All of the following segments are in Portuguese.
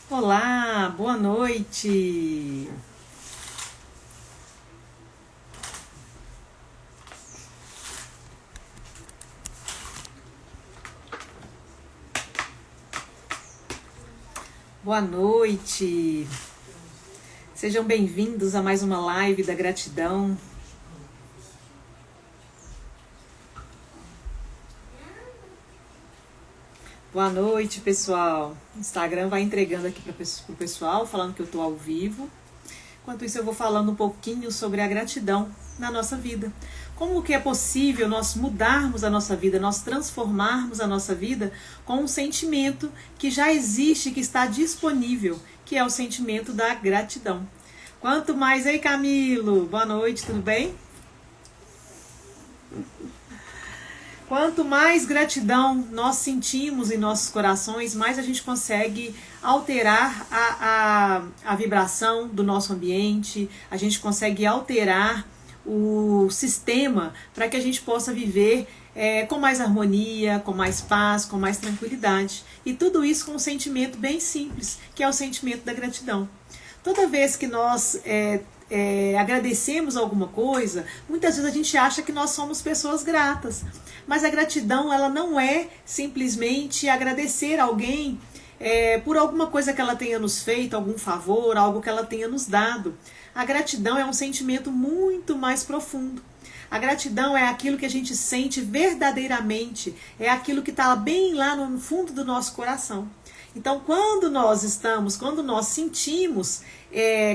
Olá, boa noite. Boa noite. Sejam bem-vindos a mais uma live da gratidão. Boa noite, pessoal. O Instagram vai entregando aqui para o pessoal, falando que eu estou ao vivo. Enquanto isso, eu vou falando um pouquinho sobre a gratidão na nossa vida. Como que é possível nós mudarmos a nossa vida, nós transformarmos a nossa vida com um sentimento que já existe, que está disponível, que é o sentimento da gratidão. Quanto mais... Ei, Camilo! Boa noite, tudo bem? Quanto mais gratidão nós sentimos em nossos corações, mais a gente consegue alterar a vibração do nosso ambiente, a gente consegue alterar o sistema para que a gente possa viver com mais harmonia, com mais paz, com mais tranquilidade. E tudo isso com um sentimento bem simples, que é o sentimento da gratidão. Toda vez que nós agradecemos alguma coisa, muitas vezes a gente acha que nós somos pessoas gratas. Mas a gratidão, ela não é simplesmente agradecer alguém por alguma coisa que ela tenha nos feito, algum favor, algo que ela tenha nos dado. A gratidão é um sentimento muito mais profundo. A gratidão é aquilo que a gente sente verdadeiramente, é aquilo que está bem lá no fundo do nosso coração. Então, quando nós sentimos,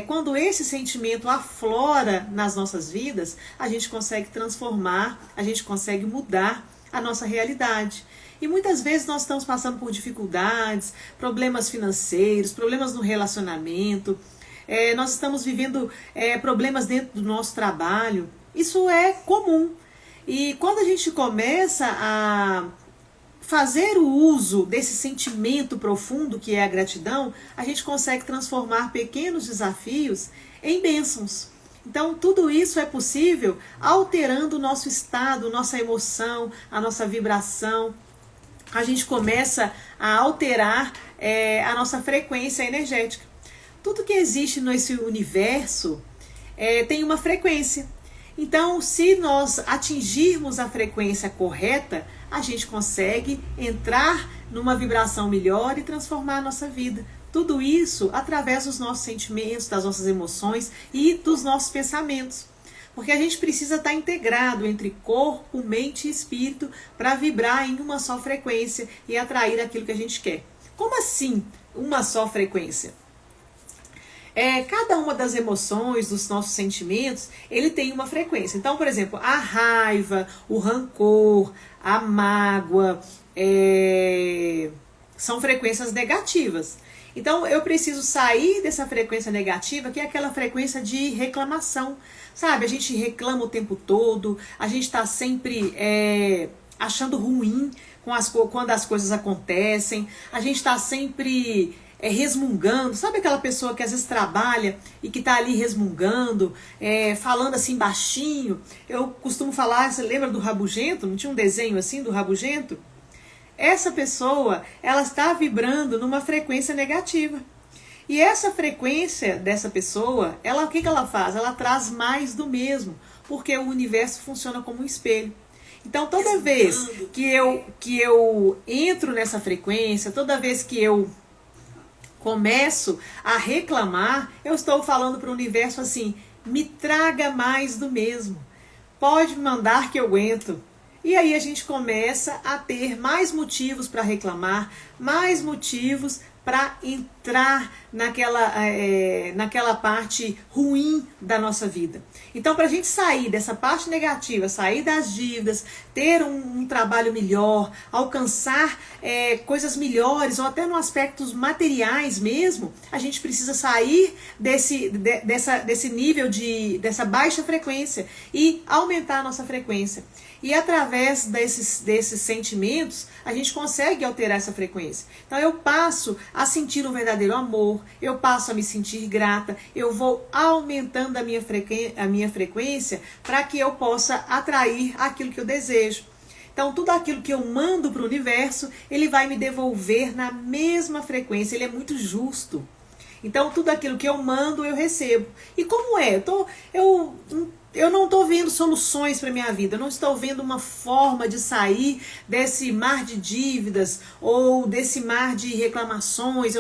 quando esse sentimento aflora nas nossas vidas, a gente consegue transformar, a gente consegue mudar a nossa realidade. E muitas vezes nós estamos passando por dificuldades, problemas financeiros, problemas no relacionamento, nós estamos vivendo problemas dentro do nosso trabalho. Isso é comum. E quando a gente começa a fazer o uso desse sentimento profundo que é a gratidão, a gente consegue transformar pequenos desafios em bênçãos. Então, tudo isso é possível alterando o nosso estado, nossa emoção, a nossa vibração. A gente começa a alterar a nossa frequência energética. Tudo que existe nesse universo tem uma frequência. Então, se nós atingirmos a frequência correta, a gente consegue entrar numa vibração melhor e transformar a nossa vida. Tudo isso através dos nossos sentimentos, das nossas emoções e dos nossos pensamentos. Porque a gente precisa estar integrado entre corpo, mente e espírito para vibrar em uma só frequência e atrair aquilo que a gente quer. Como assim uma só frequência? Cada uma das emoções, dos nossos sentimentos, ele tem uma frequência. Então, por exemplo, a raiva, o rancor, a mágoa, são frequências negativas. Então, eu preciso sair dessa frequência negativa, que é aquela frequência de reclamação. Sabe, a gente reclama o tempo todo, a gente está sempre achando ruim quando as coisas acontecem, a gente está sempre resmungando. Sabe aquela pessoa que às vezes trabalha e que está ali resmungando, falando assim baixinho? Eu costumo falar, você lembra do Rabugento? Não tinha um desenho assim do Rabugento? Essa pessoa, ela está vibrando numa frequência negativa. E essa frequência dessa pessoa, o que ela faz? Ela traz mais do mesmo, porque o universo funciona como um espelho. Então, toda vez que eu entro nessa frequência, toda vez que eu começo a reclamar, eu estou falando para o universo assim: me traga mais do mesmo. Pode me mandar que eu aguento. E aí a gente começa a ter mais motivos para reclamar, mais motivos para entrar naquela parte ruim da nossa vida. Então, para a gente sair dessa parte negativa, sair das dívidas, ter um trabalho melhor, alcançar coisas melhores, ou até no aspectos materiais mesmo, a gente precisa sair desse nível dessa baixa frequência e aumentar a nossa frequência. E através desses sentimentos, a gente consegue alterar essa frequência. Então eu passo a sentir um verdadeiro amor, eu passo a me sentir grata, eu vou aumentando a minha frequência para que eu possa atrair aquilo que eu desejo. Então, tudo aquilo que eu mando para o universo, ele vai me devolver na mesma frequência. Ele é muito justo. Então, tudo aquilo que eu mando, eu recebo. E como é? Eu não estou vendo soluções para a minha vida. Eu não estou vendo uma forma de sair desse mar de dívidas ou desse mar de reclamações.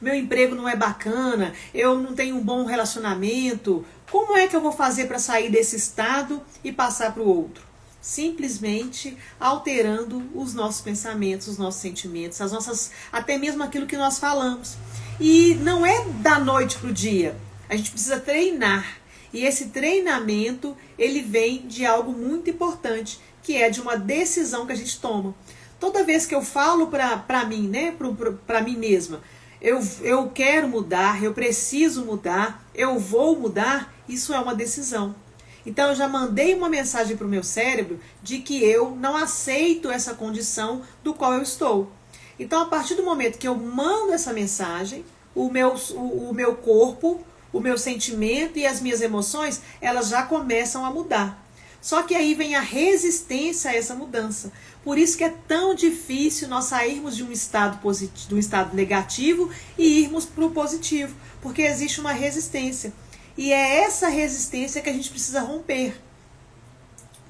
Meu emprego não é bacana. Eu não tenho um bom relacionamento. Como é que eu vou fazer para sair desse estado e passar para o outro? Simplesmente alterando os nossos pensamentos, os nossos sentimentos, até mesmo aquilo que nós falamos. E não é da noite para o dia. A gente precisa treinar. E esse treinamento, ele vem de algo muito importante, que é de uma decisão que a gente toma. Toda vez que eu falo para mim, né, para mim mesma, eu quero mudar, eu preciso mudar, eu vou mudar, isso é uma decisão. Então eu já mandei uma mensagem para o meu cérebro de que eu não aceito essa condição do qual eu estou. Então a partir do momento que eu mando essa mensagem, o meu corpo, o meu sentimento e as minhas emoções, elas já começam a mudar. Só que aí vem a resistência a essa mudança. Por isso que é tão difícil nós sairmos de um estado positivo, de um estado negativo e irmos para o positivo, porque existe uma resistência. E é essa resistência que a gente precisa romper.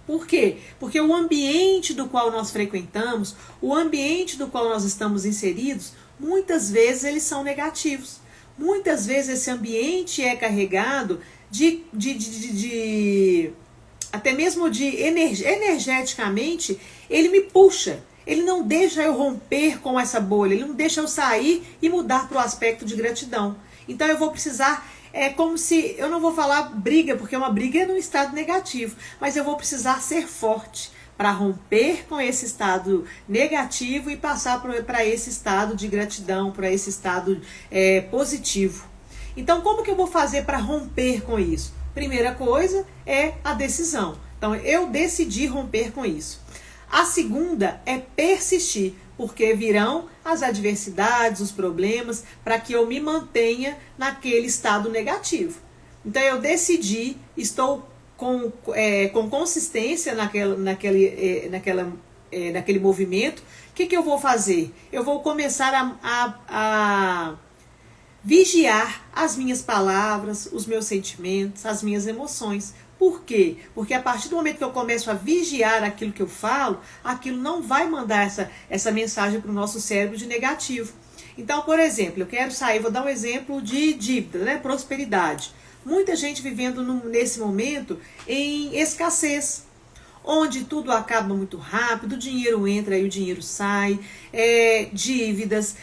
Por quê? Porque o ambiente do qual nós frequentamos, o ambiente do qual nós estamos inseridos, muitas vezes eles são negativos. Muitas vezes esse ambiente é carregado até mesmo energeticamente, ele me puxa. Ele não deixa eu romper com essa bolha, ele não deixa eu sair e mudar para o aspecto de gratidão. Então eu vou precisar, é como se, eu não vou falar briga, porque uma briga é num estado negativo, mas eu vou precisar ser forte para romper com esse estado negativo e passar para esse estado de gratidão, para esse estado positivo. Então, como que eu vou fazer para romper com isso? Primeira coisa é a decisão. Então, eu decidi romper com isso. A segunda é persistir, porque virão as adversidades, os problemas, para que eu me mantenha naquele estado negativo. Então, eu decidi, estou com consistência naquele movimento. O que eu vou fazer? Eu vou começar a vigiar as minhas palavras, os meus sentimentos, as minhas emoções. Por quê? Porque a partir do momento que eu começo a vigiar aquilo que eu falo, aquilo não vai mandar essa mensagem para o nosso cérebro de negativo. Então, por exemplo, eu quero sair, vou dar um exemplo de dívida, né? Prosperidade. Muita gente vivendo nesse momento em escassez, onde tudo acaba muito rápido, o dinheiro entra e o dinheiro sai, dívidas,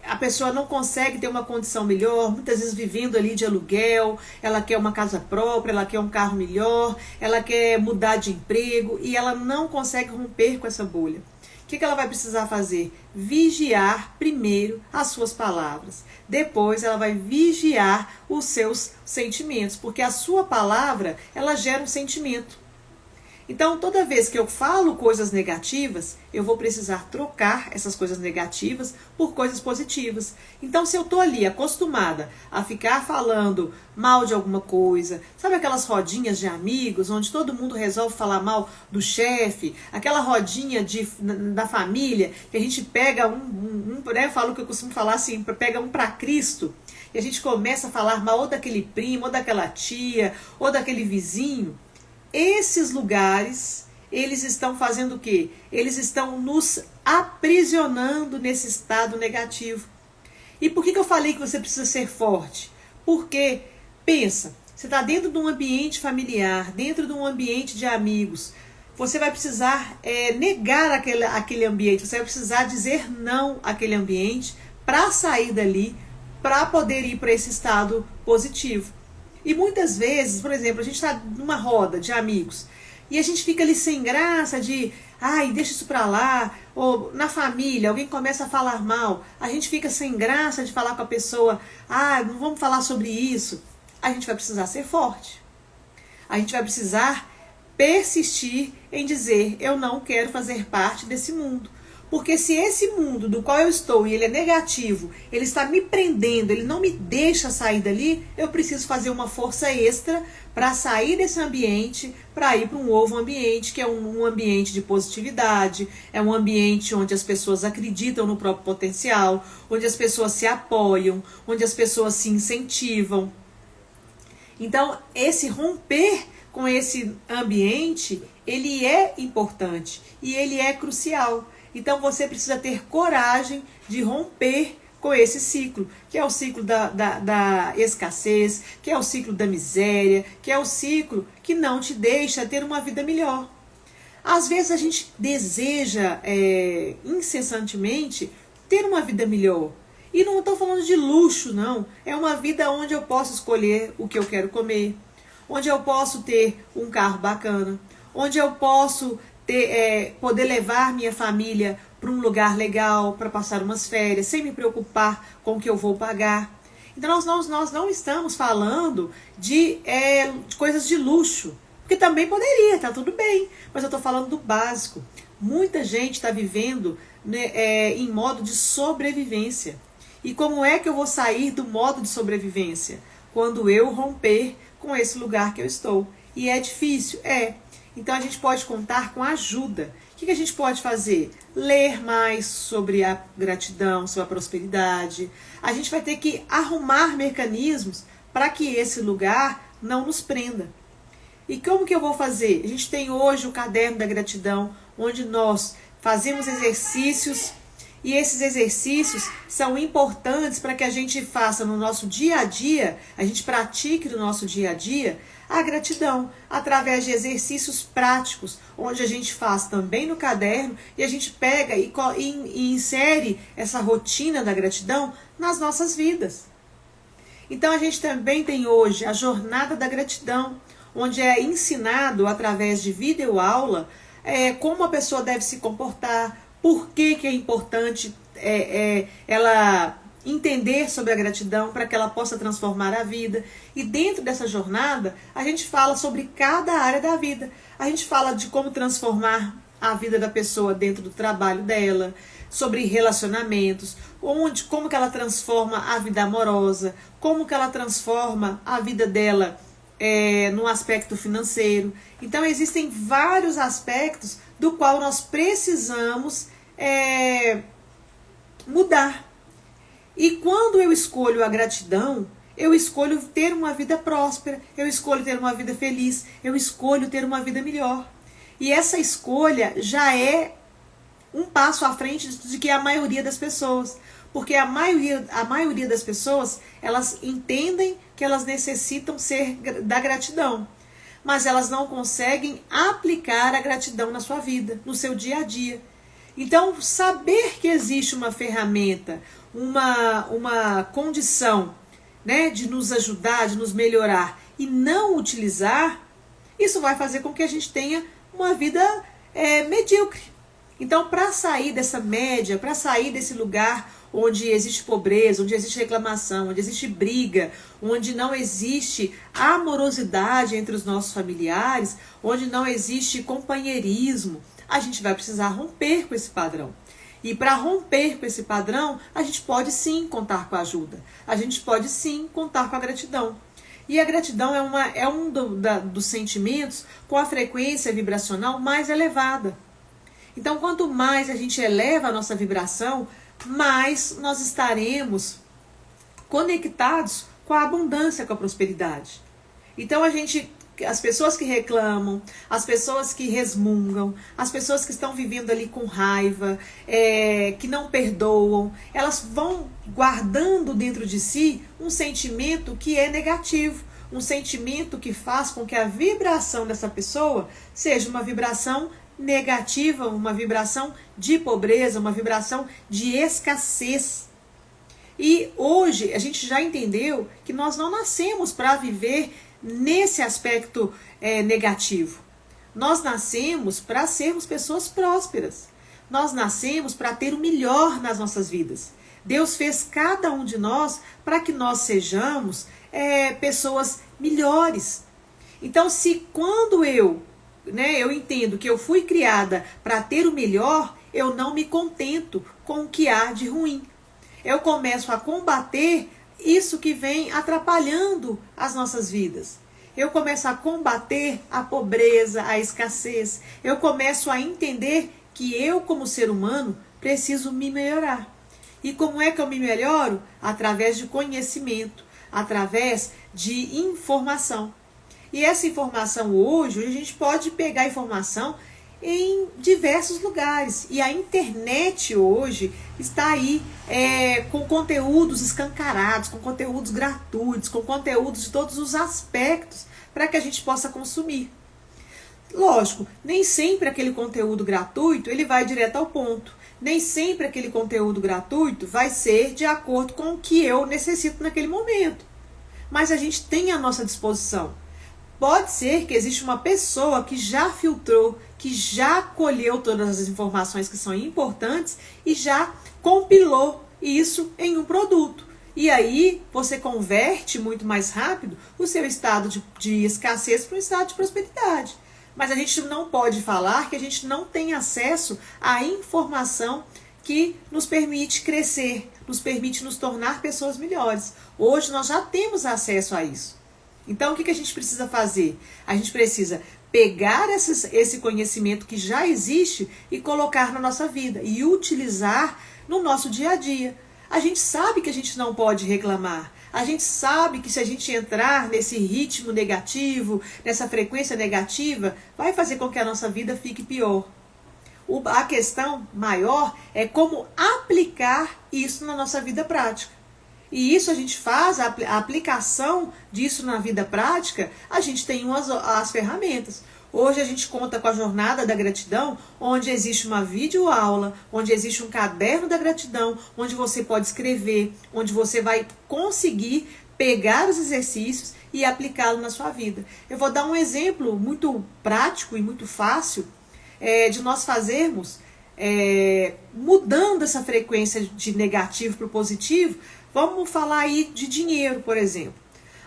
a pessoa não consegue ter uma condição melhor, muitas vezes vivendo ali de aluguel, ela quer uma casa própria, ela quer um carro melhor, ela quer mudar de emprego e ela não consegue romper com essa bolha. O que ela vai precisar fazer? Vigiar primeiro as suas palavras. Depois ela vai vigiar os seus sentimentos, porque a sua palavra, ela gera um sentimento. Então, toda vez que eu falo coisas negativas, eu vou precisar trocar essas coisas negativas por coisas positivas. Então, se eu estou ali acostumada a ficar falando mal de alguma coisa, sabe aquelas rodinhas de amigos, onde todo mundo resolve falar mal do chefe, aquela rodinha da família, que a gente pega eu falo que eu costumo falar assim, pega um para Cristo, e a gente começa a falar mal ou daquele primo, ou daquela tia, ou daquele vizinho. Esses lugares, eles estão fazendo o quê? Eles estão nos aprisionando nesse estado negativo. E por que eu falei que você precisa ser forte? Porque, pensa, você está dentro de um ambiente familiar, dentro de um ambiente de amigos, você vai precisar negar aquele ambiente, você vai precisar dizer não àquele ambiente para sair dali, para poder ir para esse estado positivo. E muitas vezes, por exemplo, a gente está numa roda de amigos e a gente fica ali sem graça de, deixa isso pra lá, ou na família, alguém começa a falar mal, a gente fica sem graça de falar com a pessoa, não vamos falar sobre isso. A gente vai precisar ser forte. A gente vai precisar persistir em dizer, eu não quero fazer parte desse mundo. Porque se esse mundo do qual eu estou e ele é negativo, ele está me prendendo, ele não me deixa sair dali, eu preciso fazer uma força extra para sair desse ambiente, para ir para um novo ambiente, que é um ambiente de positividade, é um ambiente onde as pessoas acreditam no próprio potencial, onde as pessoas se apoiam, onde as pessoas se incentivam. Então, esse romper com esse ambiente, ele é importante e ele é crucial. Então você precisa ter coragem de romper com esse ciclo, que é o ciclo da escassez, que é o ciclo da miséria, que é o ciclo que não te deixa ter uma vida melhor. Às vezes a gente deseja incessantemente ter uma vida melhor. E não estou falando de luxo, não. É uma vida onde eu posso escolher o que eu quero comer, onde eu posso ter um carro bacana, onde eu posso poder levar minha família para um lugar legal, para passar umas férias, sem me preocupar com o que eu vou pagar. Então nós não estamos falando de coisas de luxo, porque também poderia, tá tudo bem, mas eu estou falando do básico. Muita gente está vivendo, né, em modo de sobrevivência. E como é que eu vou sair do modo de sobrevivência? Quando eu romper com esse lugar que eu estou. E é difícil? É. Então a gente pode contar com ajuda. O que a gente pode fazer? Ler mais sobre a gratidão, sobre a prosperidade. A gente vai ter que arrumar mecanismos para que esse lugar não nos prenda. E como que eu vou fazer? A gente tem hoje o caderno da gratidão, onde nós fazemos exercícios, e esses exercícios são importantes para que a gente faça no nosso dia a dia, a gente pratique no nosso dia a dia a gratidão, através de exercícios práticos, onde a gente faz também no caderno, e a gente pega e insere essa rotina da gratidão nas nossas vidas. Então a gente também tem hoje a jornada da gratidão, onde é ensinado através de videoaula como a pessoa deve se comportar, por que é importante ela entender sobre a gratidão para que ela possa transformar a vida. E dentro dessa jornada, a gente fala sobre cada área da vida. A gente fala de como transformar a vida da pessoa dentro do trabalho dela, sobre relacionamentos, como que ela transforma a vida amorosa, como que ela transforma a vida dela no aspecto financeiro. Então existem vários aspectos do qual nós precisamos mudar. E quando eu escolho a gratidão, eu escolho ter uma vida próspera, eu escolho ter uma vida feliz, eu escolho ter uma vida melhor. E essa escolha já é um passo à frente de que a maioria das pessoas. Porque a maioria das pessoas, elas entendem que elas necessitam ser da gratidão, mas elas não conseguem aplicar a gratidão na sua vida, no seu dia a dia. Então, saber que existe uma ferramenta, uma condição, né, de nos ajudar, de nos melhorar, e não utilizar, isso vai fazer com que a gente tenha uma vida medíocre. Então, para sair dessa média, para sair desse lugar onde existe pobreza, onde existe reclamação, onde existe briga, onde não existe amorosidade entre os nossos familiares, onde não existe companheirismo, a gente vai precisar romper com esse padrão. E para romper com esse padrão, a gente pode sim contar com a ajuda. A gente pode sim contar com a gratidão. E a gratidão é um dos sentimentos com a frequência vibracional mais elevada. Então, quanto mais a gente eleva a nossa vibração, mais nós estaremos conectados com a abundância, com a prosperidade. Então, as pessoas que reclamam, as pessoas que resmungam, as pessoas que estão vivendo ali com raiva, que não perdoam, elas vão guardando dentro de si um sentimento que é negativo, um sentimento que faz com que a vibração dessa pessoa seja uma vibração negativa, uma vibração de pobreza, uma vibração de escassez. E hoje a gente já entendeu que nós não nascemos para viver nesse aspecto negativo. Nós nascemos para sermos pessoas prósperas. Nós nascemos para ter o melhor nas nossas vidas. Deus fez cada um de nós para que nós sejamos pessoas melhores. Então, se quando eu entendo que eu fui criada para ter o melhor, eu não me contento com o que há de ruim. Eu começo a combater isso que vem atrapalhando as nossas vidas. Eu começo a combater a pobreza, a escassez. Eu começo a entender que eu, como ser humano, preciso me melhorar. E como é que eu me melhoro? Através de conhecimento, através de informação. E essa informação hoje, a gente pode pegar informação em diversos lugares. E a internet hoje está aí com conteúdos escancarados, com conteúdos gratuitos, com conteúdos de todos os aspectos para que a gente possa consumir. Lógico, nem sempre aquele conteúdo gratuito ele vai direto ao ponto. Nem sempre aquele conteúdo gratuito vai ser de acordo com o que eu necessito naquele momento. Mas a gente tem à nossa disposição. Pode ser que exista uma pessoa que já filtrou, que já colheu todas as informações que são importantes e já compilou isso em um produto. E aí você converte muito mais rápido o seu estado de escassez para um estado de prosperidade. Mas a gente não pode falar que a gente não tem acesso à informação que nos permite crescer, nos permite nos tornar pessoas melhores. Hoje nós já temos acesso a isso. Então, o que a gente precisa fazer? A gente precisa pegar esse conhecimento que já existe e colocar na nossa vida e utilizar no nosso dia a dia. A gente sabe que a gente não pode reclamar. A gente sabe que se a gente entrar nesse ritmo negativo, nessa frequência negativa, vai fazer com que a nossa vida fique pior. A questão maior é como aplicar isso na nossa vida prática. E isso a gente faz, a aplicação disso na vida prática, a gente tem as ferramentas. Hoje a gente conta com a Jornada da Gratidão, onde existe uma videoaula, onde existe um caderno da gratidão, onde você pode escrever, onde você vai conseguir pegar os exercícios e aplicá-los na sua vida. Eu vou dar um exemplo muito prático e muito fácil de nós fazermos, mudando essa frequência de negativo para o positivo. Vamos falar aí de dinheiro, por exemplo.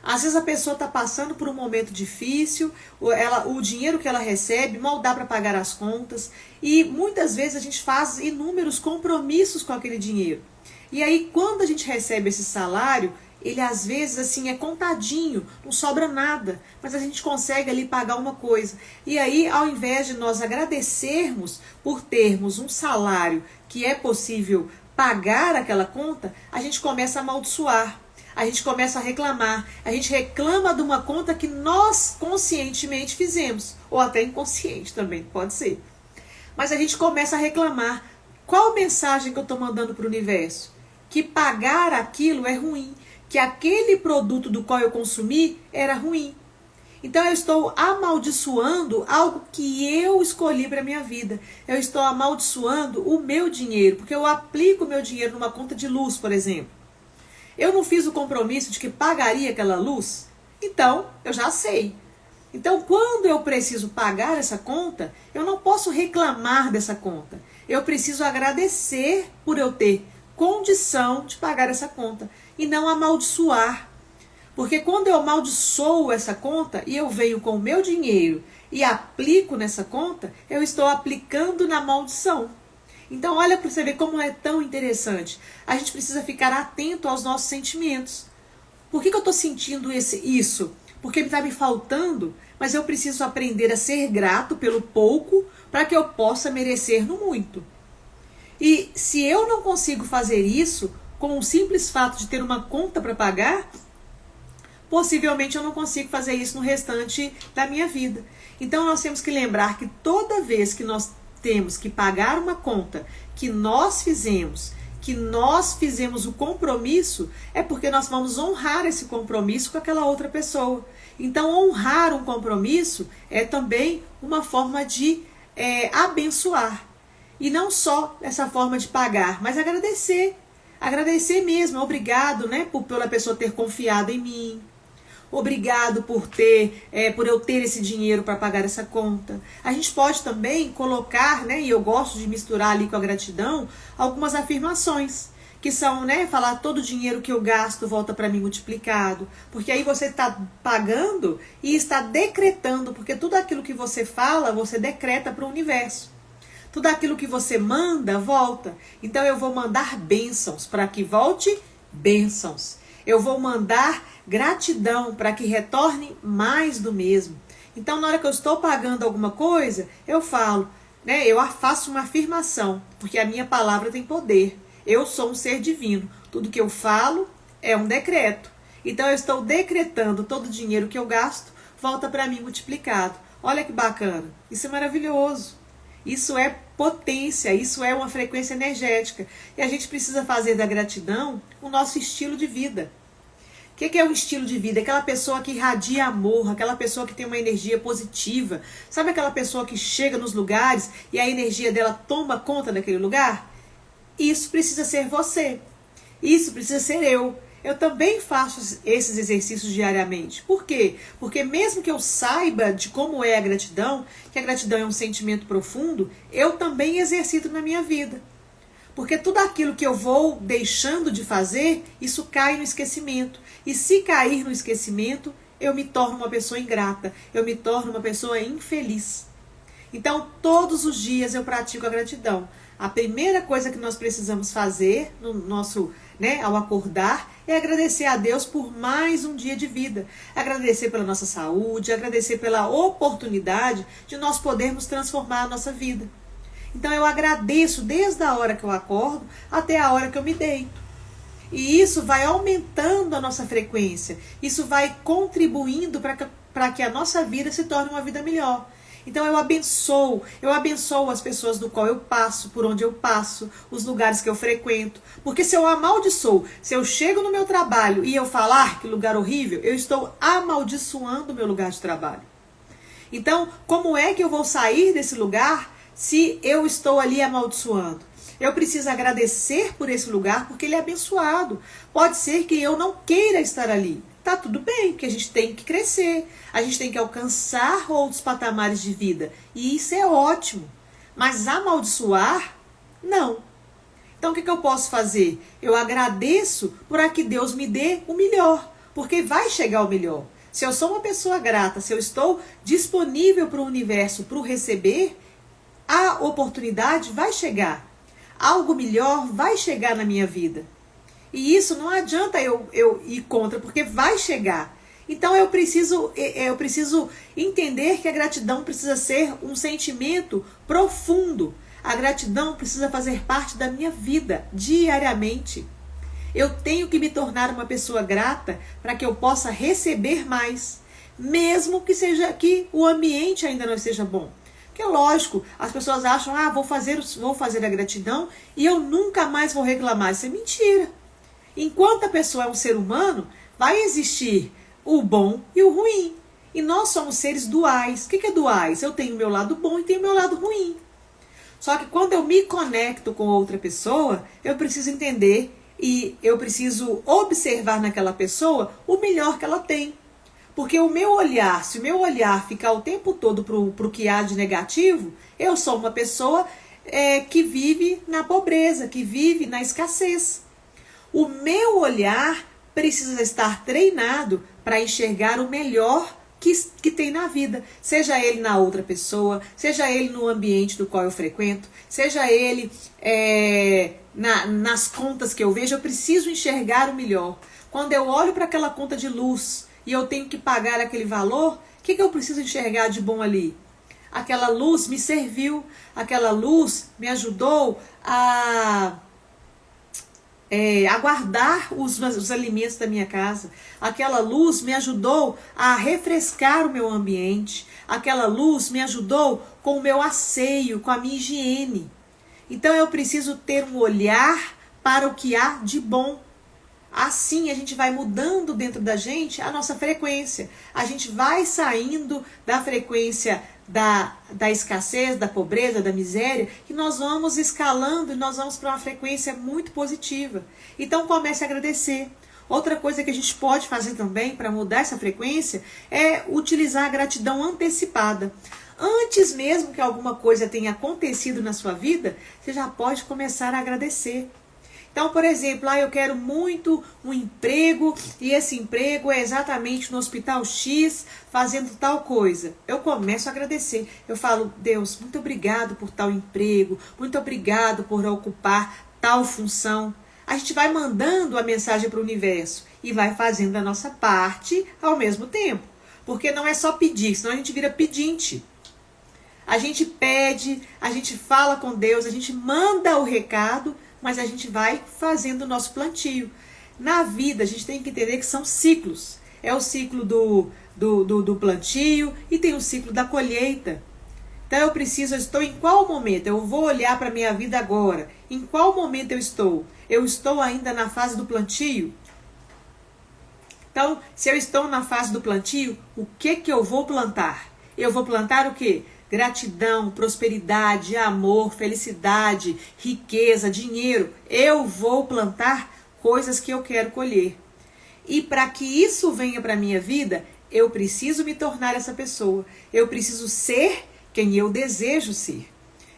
Às vezes a pessoa está passando por um momento difícil, o dinheiro que ela recebe mal dá para pagar as contas, e muitas vezes a gente faz inúmeros compromissos com aquele dinheiro. E aí quando a gente recebe esse salário, ele às vezes assim é contadinho, não sobra nada, mas a gente consegue ali pagar uma coisa. E aí, ao invés de nós agradecermos por termos um salário que é possível pagar aquela conta, a gente começa a amaldiçoar, a gente começa a reclamar, a gente reclama de uma conta que nós conscientemente fizemos, ou até inconsciente também, pode ser. Mas a gente começa a reclamar. Qual mensagem que eu estou mandando para o universo? Que pagar aquilo é ruim, que aquele produto do qual eu consumi era ruim. Então eu estou amaldiçoando algo que eu escolhi para a minha vida. Eu estou amaldiçoando o meu dinheiro, porque eu aplico o meu dinheiro numa conta de luz, por exemplo. Eu não fiz o compromisso de que pagaria aquela luz, então eu já sei. Então quando eu preciso pagar essa conta, eu não posso reclamar dessa conta. Eu preciso agradecer por eu ter condição de pagar essa conta e não amaldiçoar. Porque quando eu amaldiçoo essa conta e eu venho com o meu dinheiro e aplico nessa conta, eu estou aplicando na maldição. Então olha para você ver como é tão interessante. A gente precisa ficar atento aos nossos sentimentos. Por que eu estou sentindo isso? Porque está me faltando, mas eu preciso aprender a ser grato pelo pouco para que eu possa merecer no muito. E se eu não consigo fazer isso com o simples fato de ter uma conta para pagar, possivelmente eu não consigo fazer isso no restante da minha vida. Então nós temos que lembrar que toda vez que nós temos que pagar uma conta que nós fizemos o compromisso, é porque nós vamos honrar esse compromisso com aquela outra pessoa. Então honrar um compromisso é também uma forma de abençoar. E não só essa forma de pagar, mas agradecer. Agradecer mesmo. Obrigado, né, pela pessoa ter confiado em mim. Obrigado por eu ter esse dinheiro para pagar essa conta. A gente pode também colocar, né, e eu gosto de misturar ali com a gratidão, algumas afirmações, que são, né, falar todo o dinheiro que eu gasto volta para mim multiplicado. Porque aí você está pagando e está decretando, porque tudo aquilo que você fala, você decreta para o universo. Tudo aquilo que você manda, volta. Então eu vou mandar bênçãos para que volte bênçãos. Eu vou mandar gratidão para que retorne mais do mesmo. Então, na hora que eu estou pagando alguma coisa, eu falo, né? Eu faço uma afirmação, porque a minha palavra tem poder. Eu sou um ser divino. Tudo que eu falo é um decreto. Então, eu estou decretando todo o dinheiro que eu gasto, volta para mim multiplicado. Olha que bacana. Isso é maravilhoso. Isso é potência, isso é uma frequência energética. E a gente precisa fazer da gratidão o nosso estilo de vida. O que é um estilo de vida? Aquela pessoa que irradia amor, aquela pessoa que tem uma energia positiva. Sabe aquela pessoa que chega nos lugares e a energia dela toma conta daquele lugar? Isso precisa ser você. Isso precisa ser eu. Eu também faço esses exercícios diariamente. Por quê? Porque mesmo que eu saiba de como é a gratidão, que a gratidão é um sentimento profundo, eu também exercito na minha vida. Porque tudo aquilo que eu vou deixando de fazer, isso cai no esquecimento. E se cair no esquecimento, eu me torno uma pessoa ingrata, eu me torno uma pessoa infeliz. Então, todos os dias eu pratico a gratidão. A primeira coisa que nós precisamos fazer no nosso, ao acordar, é agradecer a Deus por mais um dia de vida. Agradecer pela nossa saúde, agradecer pela oportunidade de nós podermos transformar a nossa vida. Então eu agradeço desde a hora que eu acordo até a hora que eu me deito. E isso vai aumentando a nossa frequência. Isso vai contribuindo para que a nossa vida se torne uma vida melhor. Então eu abençoo as pessoas do qual eu passo, por onde eu passo, os lugares que eu frequento. Porque se eu amaldiçoo, se eu chego no meu trabalho e eu falar que lugar horrível, eu estou amaldiçoando o meu lugar de trabalho. Então, como é que eu vou sair desse lugar se eu estou ali amaldiçoando? Eu preciso agradecer por esse lugar porque ele é abençoado. Pode ser que eu não queira estar ali. Tá tudo bem, porque a gente tem que crescer. A gente tem que alcançar outros patamares de vida. E isso é ótimo. Mas amaldiçoar, não. Então o que eu posso fazer? Eu agradeço por que Deus me dê o melhor. Porque vai chegar o melhor. Se eu sou uma pessoa grata, se eu estou disponível para o universo, para o receber, a oportunidade vai chegar. Algo melhor vai chegar na minha vida. E isso não adianta eu ir contra, porque vai chegar. Então eu preciso entender que a gratidão precisa ser um sentimento profundo. A gratidão precisa fazer parte da minha vida diariamente. Eu tenho que me tornar uma pessoa grata para que eu possa receber mais, mesmo que o ambiente ainda não esteja bom. Porque é lógico, as pessoas acham, vou fazer a gratidão e eu nunca mais vou reclamar. Isso é mentira. Enquanto a pessoa é um ser humano, vai existir o bom e o ruim. E nós somos seres duais. O que é duais? Eu tenho o meu lado bom e tenho o meu lado ruim. Só que quando eu me conecto com outra pessoa, eu preciso entender e eu preciso observar naquela pessoa o melhor que ela tem. Porque o meu olhar, se o meu olhar ficar o tempo todo para o que há de negativo, eu sou uma pessoa que vive na pobreza, que vive na escassez. O meu olhar precisa estar treinado para enxergar o melhor que tem na vida. Seja ele na outra pessoa, seja ele no ambiente do qual eu frequento, seja ele nas contas que eu vejo, eu preciso enxergar o melhor. Quando eu olho para aquela conta de luz e eu tenho que pagar aquele valor, o que eu preciso enxergar de bom ali? Aquela luz me serviu, aquela luz me ajudou a guardar os alimentos da minha casa. Aquela luz me ajudou a refrescar o meu ambiente. Aquela luz me ajudou com o meu asseio, com a minha higiene. Então eu preciso ter um olhar para o que há de bom. Assim a gente vai mudando dentro da gente a nossa frequência. A gente vai saindo da frequência da escassez, da pobreza, da miséria, e nós vamos escalando e nós vamos para uma frequência muito positiva. Então comece a agradecer. Outra coisa que a gente pode fazer também para mudar essa frequência é utilizar a gratidão antecipada. Antes mesmo que alguma coisa tenha acontecido na sua vida, você já pode começar a agradecer. Então, por exemplo, eu quero muito um emprego e esse emprego é exatamente no hospital X, fazendo tal coisa. Eu começo a agradecer. Eu falo, Deus, muito obrigado por tal emprego, muito obrigado por ocupar tal função. A gente vai mandando a mensagem para o universo e vai fazendo a nossa parte ao mesmo tempo. Porque não é só pedir, senão a gente vira pedinte. A gente pede, a gente fala com Deus, a gente manda o recado, mas a gente vai fazendo o nosso plantio. Na vida, a gente tem que entender que são ciclos. É o ciclo do plantio e tem o ciclo da colheita. Então eu estou em qual momento? Eu vou olhar para a minha vida agora. Em qual momento eu estou? Eu estou ainda na fase do plantio? Então, se eu estou na fase do plantio, o que eu vou plantar? Eu vou plantar o quê? Gratidão, prosperidade, amor, felicidade, riqueza, dinheiro. Eu vou plantar coisas que eu quero colher. E para que isso venha para a minha vida, eu preciso me tornar essa pessoa. Eu preciso ser quem eu desejo ser.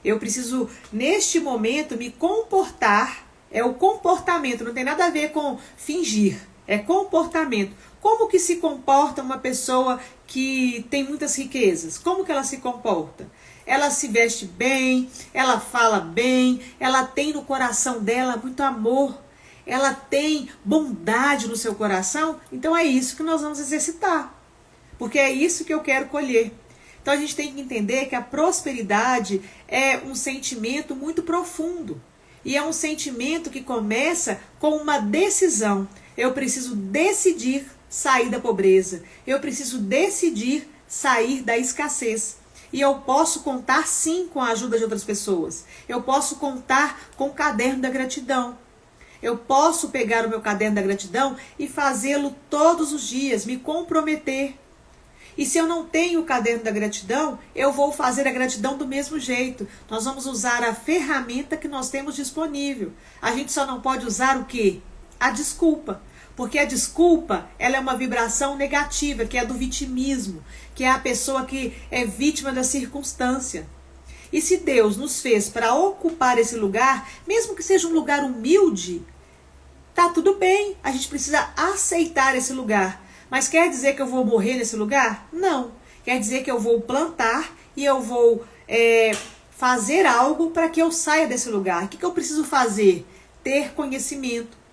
Eu preciso, neste momento, me comportar. É o comportamento, não tem nada a ver com fingir. É comportamento. Como que se comporta uma pessoa que tem muitas riquezas? Como que ela se comporta? Ela se veste bem, ela fala bem, ela tem no coração dela muito amor, ela tem bondade no seu coração. Então é isso que nós vamos exercitar, porque é isso que eu quero colher. Então a gente tem que entender que a prosperidade é um sentimento muito profundo e é um sentimento que começa com uma decisão. Eu preciso decidir sair da pobreza. Eu preciso decidir sair da escassez. E eu posso contar sim com a ajuda de outras pessoas. Eu posso contar com o caderno da gratidão. Eu posso pegar o meu caderno da gratidão e fazê-lo todos os dias, me comprometer. E se eu não tenho o caderno da gratidão, eu vou fazer a gratidão do mesmo jeito. Nós vamos usar a ferramenta que nós temos disponível. A gente só não pode usar o quê? A desculpa. Porque a desculpa, ela é uma vibração negativa, que é do vitimismo, que é a pessoa que é vítima da circunstância. E se Deus nos fez para ocupar esse lugar, mesmo que seja um lugar humilde, tá tudo bem, a gente precisa aceitar esse lugar. Mas quer dizer que eu vou morrer nesse lugar? Não. Quer dizer que eu vou plantar e eu vou fazer algo para que eu saia desse lugar. O que eu preciso fazer? Ter conhecimento.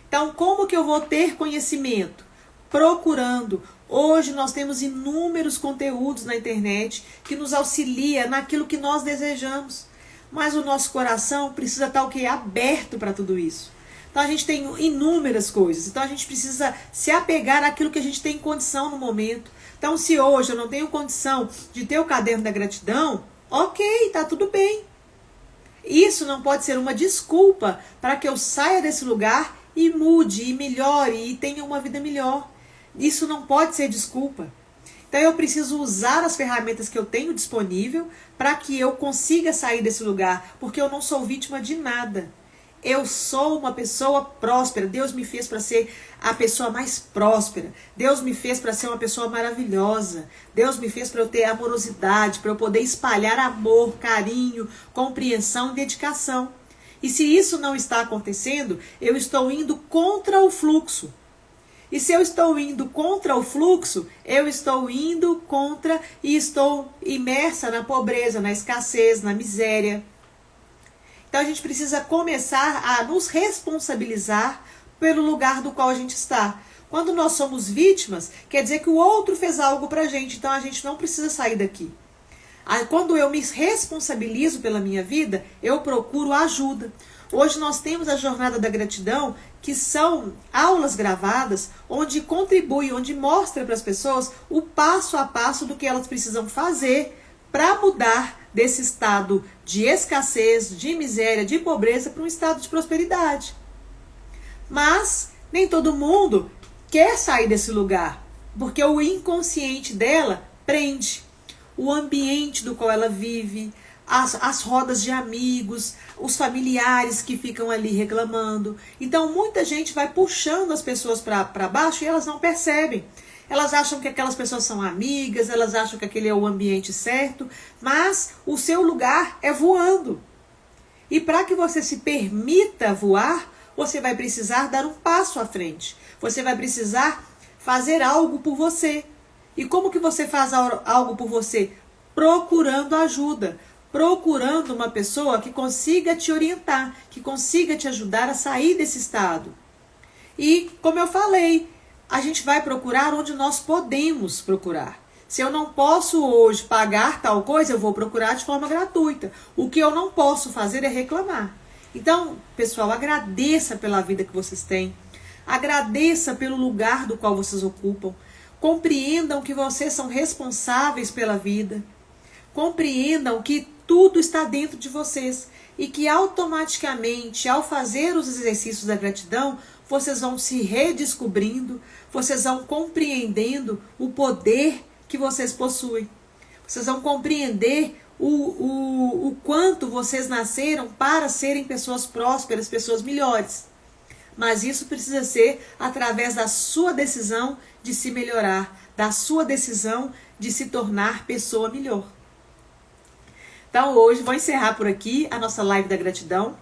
Então, como que eu vou ter conhecimento? Procurando. Hoje nós temos inúmeros conteúdos na internet que nos auxilia naquilo que nós desejamos. Mas o nosso coração precisa estar o quê? Aberto para tudo isso. Então a gente tem inúmeras coisas. Então a gente precisa se apegar àquilo que a gente tem condição no momento. Então se hoje eu não tenho condição de ter o caderno da gratidão, ok, tá tudo bem. Isso não pode ser uma desculpa para que eu saia desse lugar e mude, e melhore, e tenha uma vida melhor. Isso não pode ser desculpa. Então eu preciso usar as ferramentas que eu tenho disponível para que eu consiga sair desse lugar, porque eu não sou vítima de nada. Eu sou uma pessoa próspera. Deus me fez para ser a pessoa mais próspera. Deus me fez para ser uma pessoa maravilhosa. Deus me fez para eu ter amorosidade, para eu poder espalhar amor, carinho, compreensão e dedicação. E se isso não está acontecendo, eu estou indo contra o fluxo. E se eu estou indo contra o fluxo, eu estou indo contra e estou imersa na pobreza, na escassez, na miséria. Então a gente precisa começar a nos responsabilizar pelo lugar do qual a gente está. Quando nós somos vítimas, quer dizer que o outro fez algo pra gente, então a gente não precisa sair daqui. Quando eu me responsabilizo pela minha vida, eu procuro ajuda. Hoje nós temos a Jornada da Gratidão, que são aulas gravadas, onde contribui, onde mostra para as pessoas o passo a passo do que elas precisam fazer para mudar desse estado de escassez, de miséria, de pobreza, para um estado de prosperidade. Mas nem todo mundo quer sair desse lugar, porque o inconsciente dela prende. O ambiente do qual ela vive, as rodas de amigos, os familiares que ficam ali reclamando. Então muita gente vai puxando as pessoas para baixo e elas não percebem. Elas acham que aquelas pessoas são amigas, elas acham que aquele é o ambiente certo, mas o seu lugar é voando. E para que você se permita voar, você vai precisar dar um passo à frente. Você vai precisar fazer algo por você. E como que você faz algo por você? Procurando ajuda. Procurando uma pessoa que consiga te orientar, que consiga te ajudar a sair desse estado. E, como eu falei, a gente vai procurar onde nós podemos procurar. Se eu não posso hoje pagar tal coisa, eu vou procurar de forma gratuita. O que eu não posso fazer é reclamar. Então, pessoal, agradeça pela vida que vocês têm. Agradeça pelo lugar do qual vocês ocupam. Compreendam que vocês são responsáveis pela vida. Compreendam que tudo está dentro de vocês e que automaticamente, ao fazer os exercícios da gratidão, vocês vão se redescobrindo, vocês vão compreendendo o poder que vocês possuem. Vocês vão compreender o quanto vocês nasceram para serem pessoas prósperas, pessoas melhores. Mas isso precisa ser através da sua decisão de se melhorar, da sua decisão de se tornar pessoa melhor. Então hoje vou encerrar por aqui a nossa live da gratidão.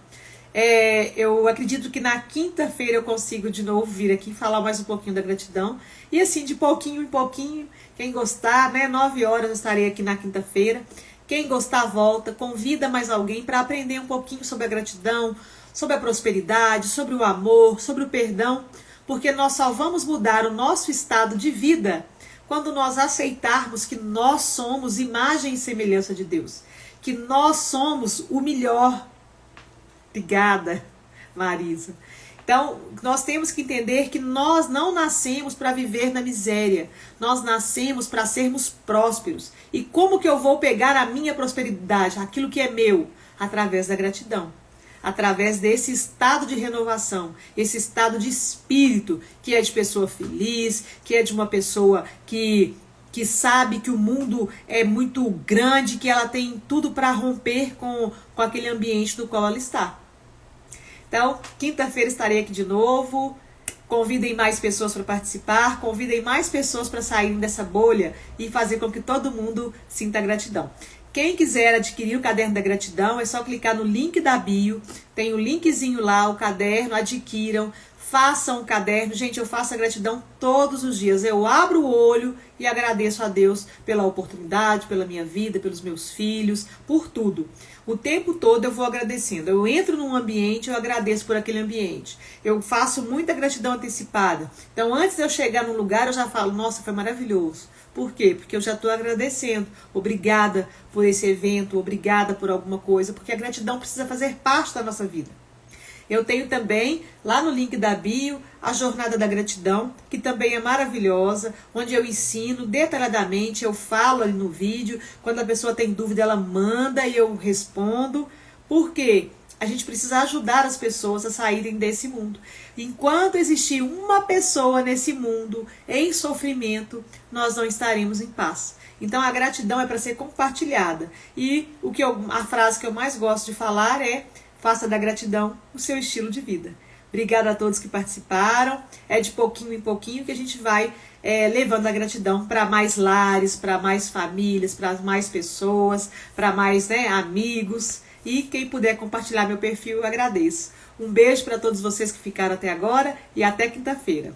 Eu acredito que na quinta-feira eu consigo de novo vir aqui falar mais um pouquinho da gratidão. E assim, de pouquinho em pouquinho, quem gostar, né? 9 horas eu estarei aqui na quinta-feira. Quem gostar, volta, convida mais alguém para aprender um pouquinho sobre a gratidão, sobre a prosperidade, sobre o amor, sobre o perdão. Porque nós só vamos mudar o nosso estado de vida quando nós aceitarmos que nós somos imagem e semelhança de Deus. Que nós somos o melhor. Obrigada, Marisa. Então, nós temos que entender que nós não nascemos para viver na miséria. Nós nascemos para sermos prósperos. E como que eu vou pegar a minha prosperidade, aquilo que é meu? Através da gratidão. Através desse estado de renovação, esse estado de espírito, que é de pessoa feliz, que é de uma pessoa que sabe que o mundo é muito grande, que ela tem tudo para romper com aquele ambiente no qual ela está. Então, quinta-feira estarei aqui de novo. Convidem mais pessoas para participar, convidem mais pessoas para saírem dessa bolha e fazer com que todo mundo sinta gratidão. Quem quiser adquirir o caderno da gratidão, é só clicar no link da bio, tem o linkzinho lá, o caderno, adquiram, façam o caderno. Gente, eu faço a gratidão todos os dias. Eu abro o olho e agradeço a Deus pela oportunidade, pela minha vida, pelos meus filhos, por tudo. O tempo todo eu vou agradecendo. Eu entro num ambiente, eu agradeço por aquele ambiente. Eu faço muita gratidão antecipada. Então, antes de eu chegar num lugar, eu já falo, nossa, foi maravilhoso. Por quê? Porque eu já estou agradecendo. Obrigada por esse evento, obrigada por alguma coisa, porque a gratidão precisa fazer parte da nossa vida. Eu tenho também, lá no link da bio, a Jornada da Gratidão, que também é maravilhosa, onde eu ensino detalhadamente, eu falo ali no vídeo, quando a pessoa tem dúvida, ela manda e eu respondo. Por quê? A gente precisa ajudar as pessoas a saírem desse mundo. Enquanto existir uma pessoa nesse mundo em sofrimento, nós não estaremos em paz. Então a gratidão é para ser compartilhada. E a frase que eu mais gosto de falar é: faça da gratidão o seu estilo de vida. Obrigada a todos que participaram. É de pouquinho em pouquinho que a gente vai levando a gratidão para mais lares, para mais famílias, para mais pessoas, para mais amigos. E quem puder compartilhar meu perfil, eu agradeço. Um beijo para todos vocês que ficaram até agora e até quinta-feira.